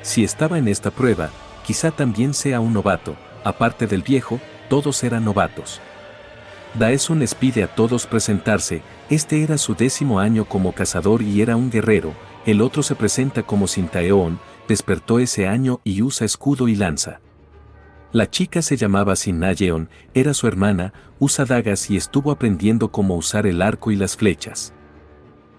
Si estaba en esta prueba, quizá también sea un novato. Aparte del viejo, todos eran novatos. Daesun les pide a todos presentarse. Este era su 10º año como cazador y era un guerrero. El otro se presenta como Sin Taeon, despertó ese año y usa escudo y lanza. La chica se llamaba Sin Nayeon, era su hermana, usa dagas y estuvo aprendiendo cómo usar el arco y las flechas.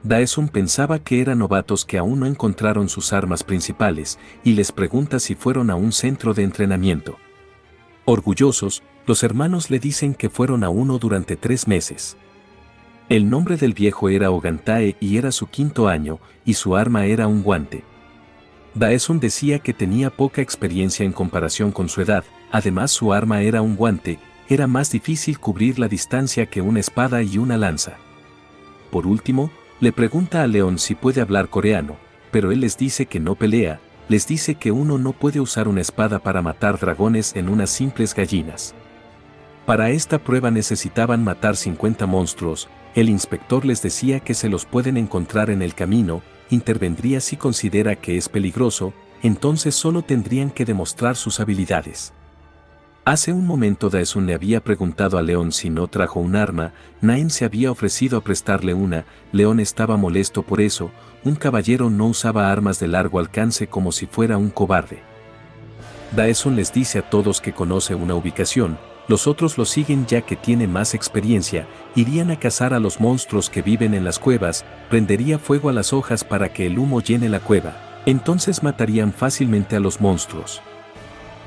Daesun pensaba que eran novatos que aún no encontraron sus armas principales, y les pregunta si fueron a un centro de entrenamiento. Orgullosos, los hermanos le dicen que fueron a uno durante 3 meses. El nombre del viejo era Ogantae y era su 5º año, y su arma era un guante. Daesun decía que tenía poca experiencia en comparación con su edad, además su arma era un guante, era más difícil cubrir la distancia que una espada y una lanza. Por último, le pregunta a Leon si puede hablar coreano, pero él les dice que no pelea, les dice que uno no puede usar una espada para matar dragones en unas simples gallinas. Para esta prueba necesitaban matar 50 monstruos, el inspector les decía que se los pueden encontrar en el camino, intervendría si considera que es peligroso, entonces solo tendrían que demostrar sus habilidades. Hace un momento Daesun le había preguntado a Leon si no trajo un arma, Naen se había ofrecido a prestarle una, Leon estaba molesto por eso, un caballero no usaba armas de largo alcance como si fuera un cobarde. Daesun les dice a todos que conoce una ubicación, los otros lo siguen ya que tiene más experiencia, irían a cazar a los monstruos que viven en las cuevas, prendería fuego a las hojas para que el humo llene la cueva, entonces matarían fácilmente a los monstruos.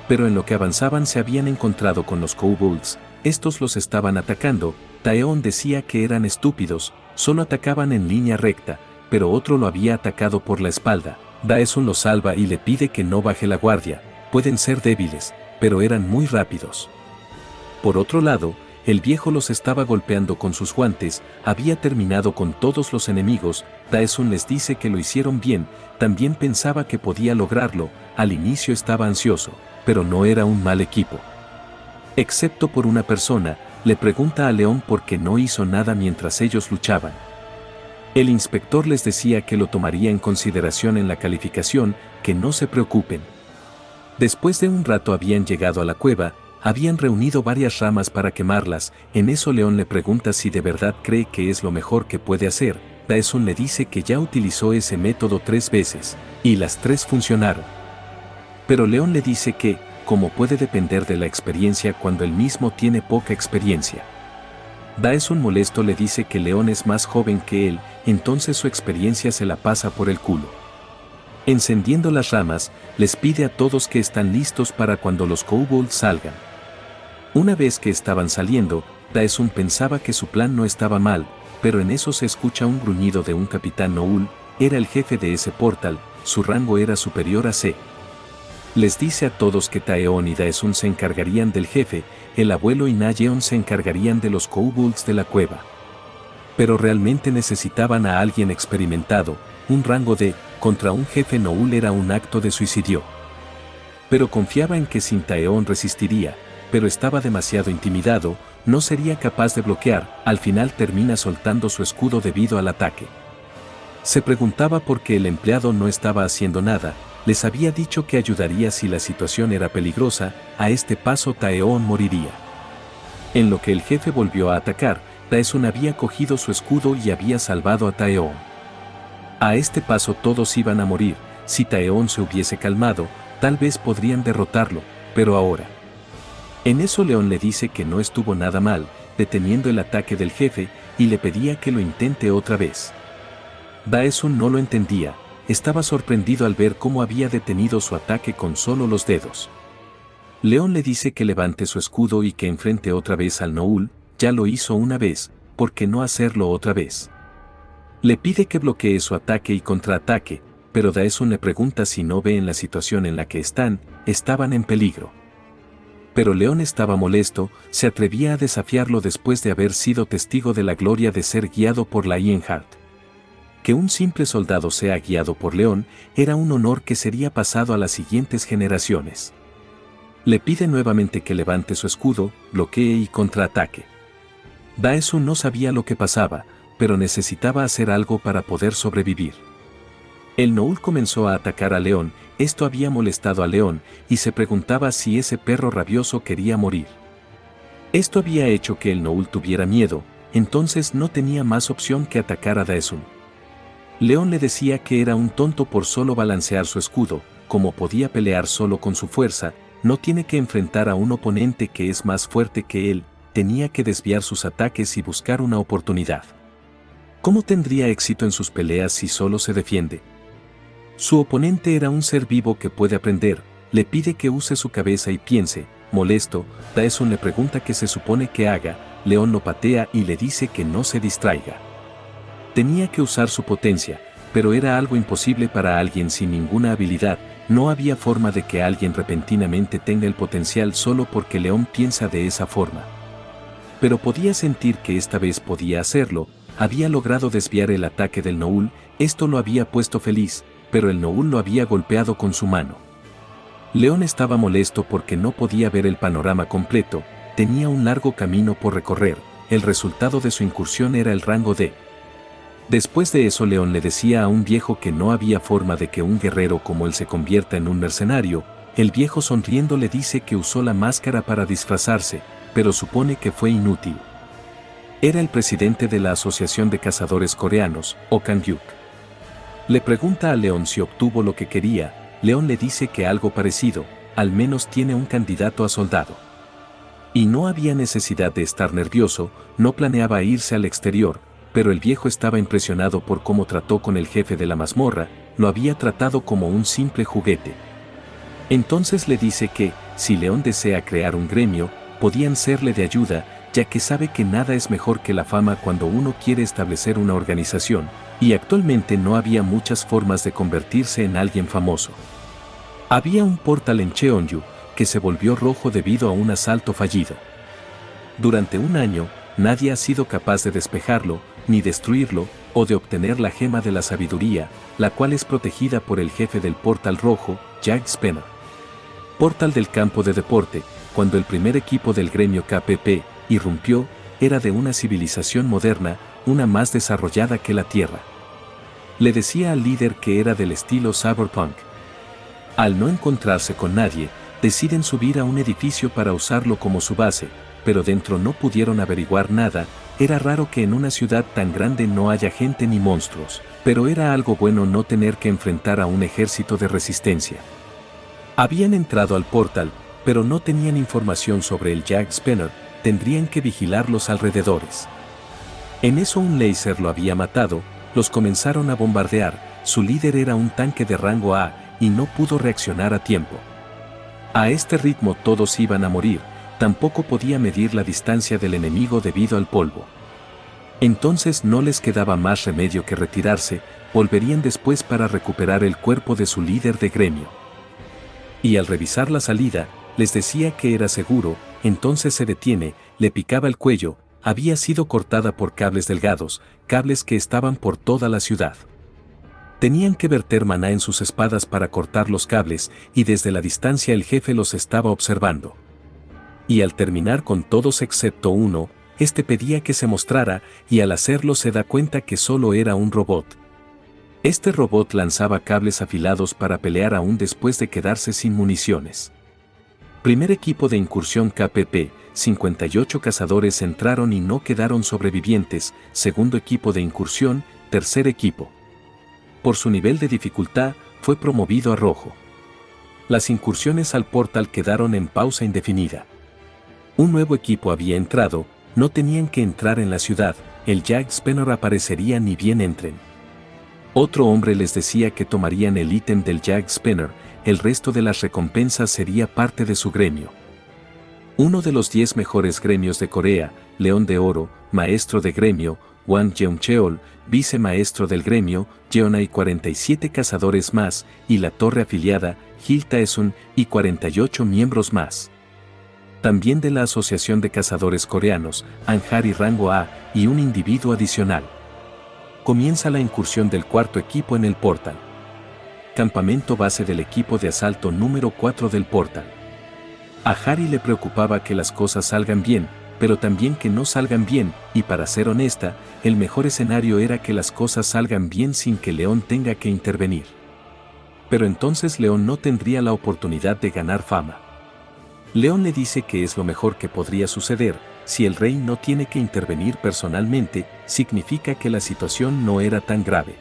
Pero en lo que avanzaban se habían encontrado con los kobolds, estos los estaban atacando, Taeon decía que eran estúpidos, solo atacaban en línea recta, pero otro lo había atacado por la espalda, Daesun lo salva y le pide que no baje la guardia, pueden ser débiles, pero eran muy rápidos. Por otro lado, el viejo los estaba golpeando con sus guantes, había terminado con todos los enemigos, Daesun les dice que lo hicieron bien, también pensaba que podía lograrlo, al inicio estaba ansioso, pero no era un mal equipo. Excepto por una persona, le pregunta a Leon por qué no hizo nada mientras ellos luchaban. El inspector les decía que lo tomaría en consideración en la calificación, que no se preocupen. Después de un rato habían llegado a la cueva, habían reunido varias ramas para quemarlas, en eso Leon le pregunta si de verdad cree que es lo mejor que puede hacer, Daesun le dice que ya utilizó ese método 3 veces, y las 3 funcionaron. Pero Leon le dice que, como puede depender de la experiencia cuando él mismo tiene poca experiencia. Daesun molesto le dice que Leon es más joven que él, entonces su experiencia se la pasa por el culo. Encendiendo las ramas, les pide a todos que están listos para cuando los kobolds salgan. Una vez que estaban saliendo, Daesun pensaba que su plan no estaba mal, pero en eso se escucha un gruñido de un capitán Noul, era el jefe de ese portal, su rango era superior a C. Les dice a todos que Taeon y Daesun se encargarían del jefe, el abuelo y Nayeon se encargarían de los kobolds de la cueva. Pero realmente necesitaban a alguien experimentado, un rango de, contra un jefe Noul era un acto de suicidio. Pero confiaba en que Sin Taeon resistiría, pero estaba demasiado intimidado, no sería capaz de bloquear, al final termina soltando su escudo debido al ataque. Se preguntaba por qué el empleado no estaba haciendo nada, les había dicho que ayudaría si la situación era peligrosa, a este paso Taeon moriría. En lo que el jefe volvió a atacar, Daesun había cogido su escudo y había salvado a Taeon. A este paso todos iban a morir, si Taeon se hubiese calmado, tal vez podrían derrotarlo, pero ahora. En eso Leon le dice que no estuvo nada mal, deteniendo el ataque del jefe, y le pedía que lo intente otra vez. Daesun no lo entendía, estaba sorprendido al ver cómo había detenido su ataque con solo los dedos. Leon le dice que levante su escudo y que enfrente otra vez al Noul, ya lo hizo una vez, ¿por qué no hacerlo otra vez? Le pide que bloquee su ataque y contraataque, pero Daesun le pregunta si no ve en la situación en la que estaban en peligro. Pero Leon estaba molesto, se atrevía a desafiarlo después de haber sido testigo de la gloria de ser guiado por la Ironheart. Que un simple soldado sea guiado por León era un honor que sería pasado a las siguientes generaciones. Le pide nuevamente que levante su escudo, bloquee y contraataque. Daesun no sabía lo que pasaba, pero necesitaba hacer algo para poder sobrevivir. El Noul comenzó a atacar a León, esto había molestado a León, y se preguntaba si ese perro rabioso quería morir. Esto había hecho que el Noul tuviera miedo, entonces no tenía más opción que atacar a Daesun. León le decía que era un tonto por solo balancear su escudo, como podía pelear solo con su fuerza, no tiene que enfrentar a un oponente que es más fuerte que él, tenía que desviar sus ataques y buscar una oportunidad. ¿Cómo tendría éxito en sus peleas si solo se defiende? Su oponente era un ser vivo que puede aprender, le pide que use su cabeza y piense. Molesto, Daesun le pregunta qué se supone que haga, León lo patea y le dice que no se distraiga. Tenía que usar su potencia, pero era algo imposible para alguien sin ninguna habilidad, no había forma de que alguien repentinamente tenga el potencial solo porque León piensa de esa forma. Pero podía sentir que esta vez podía hacerlo, había logrado desviar el ataque del Noul, esto lo había puesto feliz, pero el Noul lo había golpeado con su mano. León estaba molesto porque no podía ver el panorama completo, tenía un largo camino por recorrer, el resultado de su incursión era el rango D. Después de eso León le decía a un viejo que no había forma de que un guerrero como él se convierta en un mercenario, el viejo sonriendo le dice que usó la máscara para disfrazarse, pero supone que fue inútil. Era el presidente de la Asociación de Cazadores Coreanos, Oh Kang-yuk. Le pregunta a León si obtuvo lo que quería, León le dice que algo parecido, al menos tiene un candidato a soldado. Y no había necesidad de estar nervioso, no planeaba irse al exterior, pero el viejo estaba impresionado por cómo trató con el jefe de la mazmorra, lo había tratado como un simple juguete. Entonces le dice que, si León desea crear un gremio, podían serle de ayuda, ya que sabe que nada es mejor que la fama cuando uno quiere establecer una organización, y actualmente no había muchas formas de convertirse en alguien famoso. Había un portal en Cheonju, que se volvió rojo debido a un asalto fallido. Durante un año, nadie ha sido capaz de despejarlo, ni destruirlo, o de obtener la gema de la sabiduría, la cual es protegida por el jefe del portal rojo, Jack Spener. Portal del campo de deporte, cuando el primer equipo del gremio KPP irrumpió, era de una civilización moderna, una más desarrollada que la Tierra. Le decía al líder que era del estilo cyberpunk. Al no encontrarse con nadie, deciden subir a un edificio para usarlo como su base, pero dentro no pudieron averiguar nada, era raro que en una ciudad tan grande no haya gente ni monstruos, pero era algo bueno no tener que enfrentar a un ejército de resistencia. Habían entrado al portal, pero no tenían información sobre el Jack Spener, tendrían que vigilar los alrededores. En eso un láser lo había matado, los comenzaron a bombardear, su líder era un tanque de rango A, y no pudo reaccionar a tiempo. A este ritmo todos iban a morir, tampoco podía medir la distancia del enemigo debido al polvo. Entonces no les quedaba más remedio que retirarse, volverían después para recuperar el cuerpo de su líder de gremio. Y al revisar la salida, les decía que era seguro, entonces se detiene, le picaba el cuello, había sido cortada por cables delgados, cables que estaban por toda la ciudad. Tenían que verter maná en sus espadas para cortar los cables, y desde la distancia el jefe los estaba observando. Y al terminar con todos excepto uno, este pedía que se mostrara, y al hacerlo se da cuenta que solo era un robot. Este robot lanzaba cables afilados para pelear aún después de quedarse sin municiones. Primer equipo de incursión KPP, 58 cazadores entraron y no quedaron sobrevivientes, segundo equipo de incursión, tercer equipo. Por su nivel de dificultad, fue promovido a rojo. Las incursiones al portal quedaron en pausa indefinida. Un nuevo equipo había entrado, no tenían que entrar en la ciudad, el Jack Spener aparecería ni bien entren. Otro hombre les decía que tomarían el ítem del Jack Spener, el resto de las recompensas sería parte de su gremio. Uno de los 10 mejores gremios de Corea, León de Oro, maestro de gremio, Wang Jeong-cheol, vicemaestro del gremio, Jeona y 47 cazadores más, y la torre afiliada, Hil Taesun, y 48 miembros más. También de la Asociación de Cazadores Coreanos, Anjar y Rango A, y un individuo adicional. comienza la incursión del cuarto equipo en el portal. Campamento base del equipo de asalto número 4 del portal. A Harry le preocupaba que las cosas salgan bien, pero también que no salgan bien, y para ser honesta, el mejor escenario era que las cosas salgan bien sin que Leon tenga que intervenir. Pero entonces Leon no tendría la oportunidad de ganar fama. Leon le dice que es lo mejor que podría suceder, si el rey no tiene que intervenir personalmente, significa que la situación no era tan grave.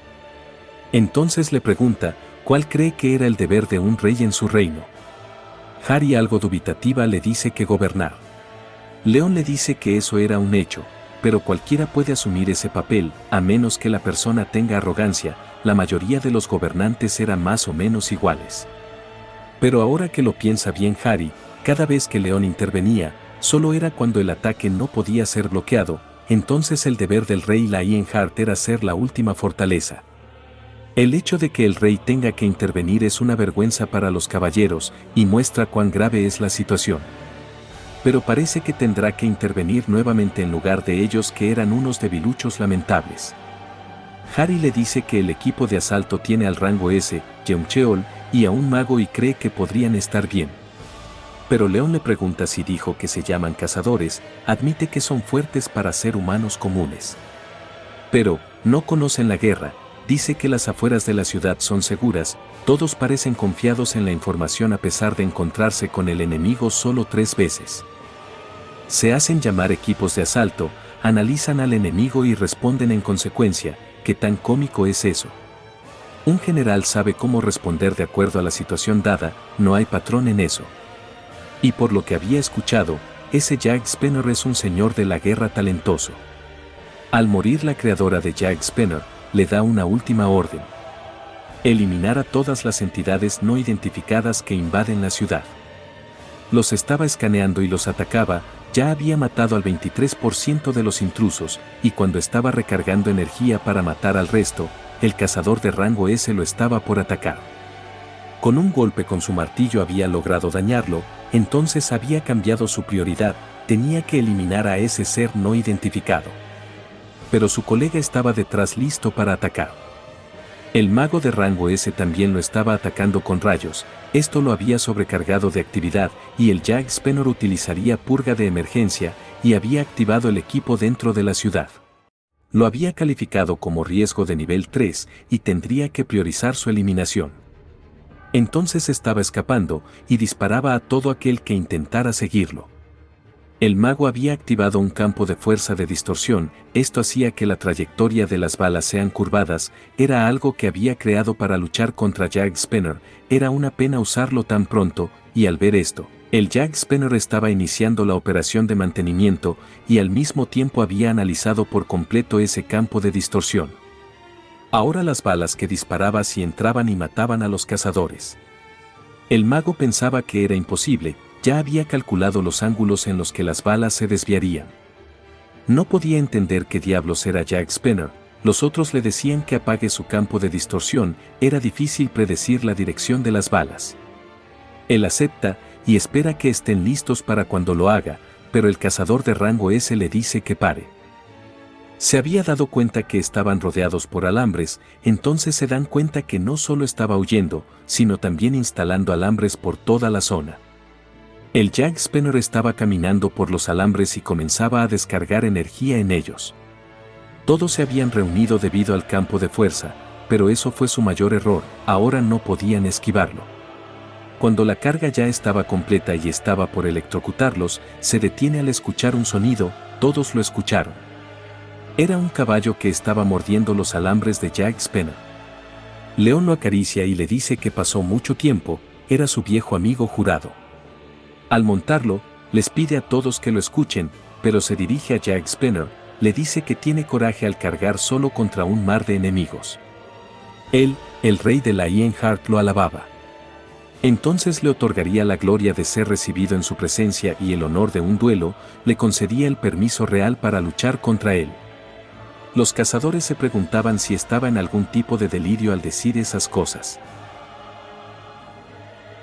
Entonces le pregunta, ¿cuál cree que era el deber de un rey en su reino? Harry algo dubitativa le dice que gobernar. Leon le dice que eso era un hecho, pero cualquiera puede asumir ese papel, a menos que la persona tenga arrogancia, la mayoría de los gobernantes eran más o menos iguales. Pero ahora que lo piensa bien Harry, cada vez que Leon intervenía, solo era cuando el ataque no podía ser bloqueado, entonces el deber del rey Lionheart era ser la última fortaleza. El hecho de que el rey tenga que intervenir es una vergüenza para los caballeros y muestra cuán grave es la situación. Pero parece que tendrá que intervenir nuevamente en lugar de ellos que eran unos debiluchos lamentables. Harry le dice que el equipo de asalto tiene al rango S, Yeoncheol, y a un mago y cree que podrían estar bien. Pero Leon le pregunta si dijo que se llaman cazadores, admite que son fuertes para ser humanos comunes. Pero, no conocen la guerra. Dice que las afueras de la ciudad son seguras, todos parecen confiados en la información a pesar de encontrarse con el enemigo solo 3 veces. Se hacen llamar equipos de asalto, analizan al enemigo y responden en consecuencia. ¿Qué tan cómico es eso? Un general sabe cómo responder de acuerdo a la situación dada, no hay patrón en eso. Y por lo que había escuchado, ese Jack Spencer es un señor de la guerra talentoso. Al morir la creadora de Jack Spencer, le da una última orden. Eliminar a todas las entidades no identificadas que invaden la ciudad. Los estaba escaneando y los atacaba, ya había matado al 23% de los intrusos, y cuando estaba recargando energía para matar al resto, el cazador de rango S lo estaba por atacar. Con un golpe con su martillo había logrado dañarlo, entonces había cambiado su prioridad, tenía que eliminar a ese ser no identificado. Pero su colega estaba detrás listo para atacar. El mago de rango S también lo estaba atacando con rayos, esto lo había sobrecargado de actividad y el Jack Spencer utilizaría purga de emergencia y había activado el equipo dentro de la ciudad. Lo había calificado como riesgo de nivel 3 y tendría que priorizar su eliminación. Entonces estaba escapando y disparaba a todo aquel que intentara seguirlo. El mago había activado un campo de fuerza de distorsión, esto hacía que la trayectoria de las balas sean curvadas, era algo que había creado para luchar contra Jack Spencer, era una pena usarlo tan pronto, y al ver esto, el Jack Spencer estaba iniciando la operación de mantenimiento, y al mismo tiempo había analizado por completo ese campo de distorsión. Ahora las balas que disparaba sí entraban y mataban a los cazadores. El mago pensaba que era imposible, ya había calculado los ángulos en los que las balas se desviarían. No podía entender qué diablos era Jack Spencer, los otros le decían que apague su campo de distorsión, era difícil predecir la dirección de las balas. Él acepta, y espera que estén listos para cuando lo haga, pero el cazador de rango S le dice que pare. Se había dado cuenta que estaban rodeados por alambres, entonces se dan cuenta que no solo estaba huyendo, sino también instalando alambres por toda la zona. El Jack Spencer estaba caminando por los alambres y comenzaba a descargar energía en ellos. Todos se habían reunido debido al campo de fuerza, pero eso fue su mayor error, ahora no podían esquivarlo. Cuando la carga ya estaba completa y estaba por electrocutarlos, se detiene al escuchar un sonido, todos lo escucharon. Era un caballo que estaba mordiendo los alambres de Jack Spencer. Leon lo acaricia y le dice que pasó mucho tiempo, era su viejo amigo jurado. Al montarlo, les pide a todos que lo escuchen, pero se dirige a Jack Spencer, le dice que tiene coraje al cargar solo contra un mar de enemigos. Él, el rey de Lionheart, lo alababa. Entonces le otorgaría la gloria de ser recibido en su presencia y el honor de un duelo, le concedía el permiso real para luchar contra él. Los cazadores se preguntaban si estaba en algún tipo de delirio al decir esas cosas.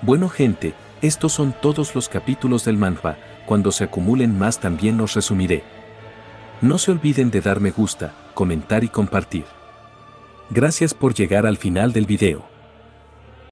Bueno gente, estos son todos los capítulos del manhwa, cuando se acumulen más también los resumiré. No se olviden de dar me gusta, comentar y compartir. Gracias por llegar al final del video.